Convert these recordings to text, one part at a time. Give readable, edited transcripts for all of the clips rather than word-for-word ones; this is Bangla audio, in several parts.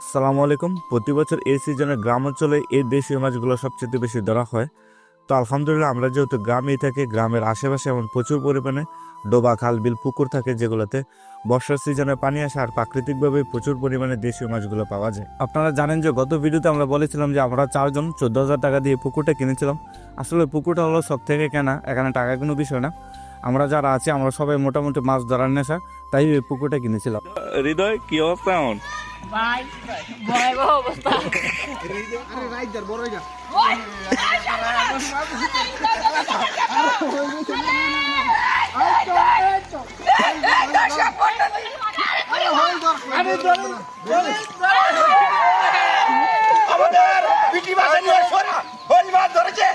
আসসালামু আলাইকুম। প্রতি বছর এই সিজনে গ্রাম অঞ্চলে এই দেশীয় মাছগুলো সবচেয়ে বেশি ধরা হয়। তো আলহামদুলিল্লাহ আমরা যেহেতু গ্রামেই থাকি, গ্রামের আশেপাশে এমন প্রচুর পরিমাণে ডোবা, খাল, বিল, পুকুর থাকে যেগুলোতে বর্ষার সিজনে পানি আসে আর প্রাকৃতিকভাবে প্রচুর পরিমাণে দেশীয় মাছগুলো পাওয়া যায়। আপনারা জানেন যে গত ভিডিওতে আমরা বলেছিলাম যে আমরা 4 জন 14,000 টাকা দিয়ে পুকুরটা কিনেছিলাম। আসলে পুকুরটা হলো সব থেকে কেনা, এখানে টাকা কোনো বিষয় না। আমরা যারা আছি আমরা সবাই মোটামুটি মাছ ধরার নেশা, তাই এই পুকুরটা কিনেছিলাম। হৃদয় কি অবস্থা এমন? ভাই ভয়াবহ অবস্থা। আমাদের বিটি মাছ নিয়ে সরা হরি মাছ ধরেছে।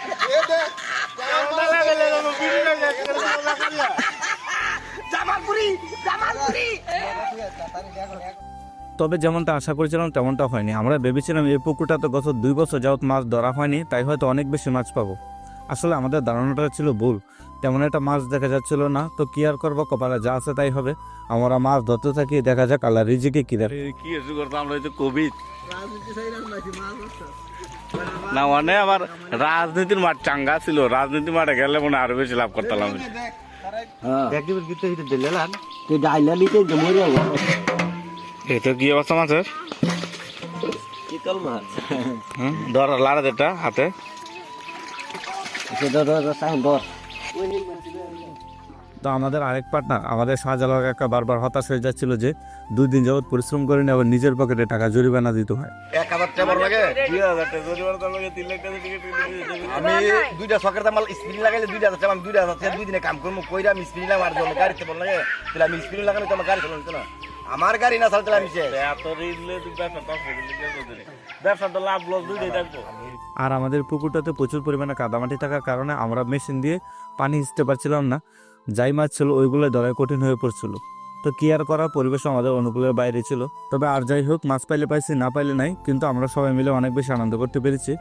জামালপুরি জামালপুরি। তবে যেমনটা আশা করেছিলাম তেমনটা হয়নি। আমরা ভেবেছিলাম এই পুকুরটা তো গত 2 বছর যাবত মাছ ধরা হয়নি, তাই হয়তো অনেক বেশি মাছ পাবো। আসলে আমাদের ধারণাটা ছিল ভুল, তেমন একটা মাছ দেখা যাচ্ছিল না। তো কি আর করবো, কপালে যা আছে তাই হবে। আমরা মাছ ধরতে থাকি, দেখা যাক আল্লাহ রিজিকে কি দেয়। কি এসে করতাম আমরা এই তো কোভিড না, মানে আমার রাজনীতির মাঠ চাঙ্গা ছিল। রাজনীতির মাঠে গেলে মনে আরো বেশি লাভ করতাম আমি। এটা কি অবস্থা মাছের? চিতল মাছ ধর লাড়া যেটা হাতে তো আমাদের আরেক পার্টনার আমাদের শাহজালাল কাকা বারবার হতাশ হয়ে যাচ্ছিল যে 2 দিন যাবত পরিশ্রম করেনি, আবার নিজের পকেটে টাকা জরিমানা দিতে হয়। 1000 টাকা লাগে। 2000 টাকা জরিমানা তো লাগে, 3 লাখ টাকা টিকিট আমি দুইটা সকের দাম স্প্রিং লাগাইলে 2000 টাকা। আমি 2000 টাকা 2 দিনে কাম করবো কইরা আমি স্প্রিং লাগার জন্য গাড়িতে বল লাগে। তাহলে আমি স্প্রিং লাগানো তো আমার গাড়ি চলতো না। আমার গাড়ি না চলতে আমি সে এত রিলে ব্যবসা তো লাভ লস দুইটাই থাকবো। আর আমাদের পুকুরটাতে প্রচুর পরিমাণে কাদামাটি থাকার কারণে আমরা মেশিন দিয়ে পানি হিঁচতে পারছিলাম না। যাই মাছ ছিল ওইগুলো ধরাই কঠিন হয়ে পড়ছিল। তো কি আর করার, পরিবেশ আমাদের অনুকূলের বাইরে ছিল। তবে আর যাই হোক, মাছ পাইলে পাইছি, না পাইলে নাই, কিন্তু আমরা সবাই মিলে অনেক বেশি আনন্দ করতে পেরেছি।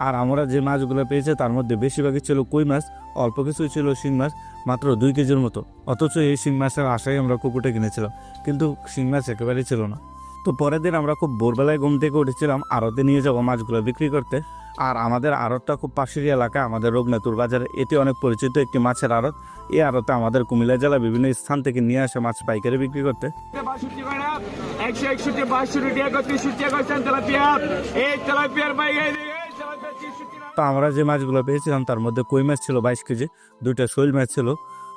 আর আমরা যে মাছগুলো পেয়েছি তার মধ্যে বেশিরভাগই ছিল কই মাছ, অল্প কিছুই ছিল শিং মাছ, মাত্র 2 কেজির মতো। অথচ এই শিং মাছের আশায় আমরা পুকুরটা কিনেছিলাম, কিন্তু শিং মাছ একেবারেই ছিল না। তো পরের দিন আমরা খুব ভোরবেলায় ঘুম থেকে উঠেছিলাম আড়তে নিয়ে যাবো মাছগুলো বিক্রি করতে। আর আমাদের আড়তটা খুব পাশের এলাকায়, আমাদের রঘুনাথপুর বাজারে। এটি অনেক পরিচিত একটি মাছের আড়ত। এই আড়তে আমাদের কুমিল্লা জেলার বিভিন্ন স্থান থেকে নিয়ে আসে মাছ পাইকারি বিক্রি করতে। তো আমরা যে মাছগুলো পেয়েছিলাম তার মধ্যে কই মাছ ছিল 22 কেজি, 2টা শৈল মাছ ছিল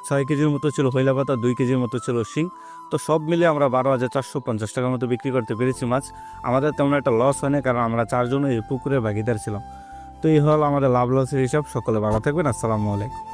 6 কেজির মতো ছিল হইলা পাতা, 2 কেজির মতো ছিল শিং। তো সব মিলে আমরা 12,450 টাকার মতো বিক্রি করতে পেরেছি মাছ। আমাদের তেমন একটা লস হয়নি, কারণ আমরা 4 জন এই পুকুরের ভাগিদার ছিলাম। তো এই হল আমাদের লাভ লসের হিসাব। সকলে ভালো থাকবেন। আসসালামু আলাইকুম।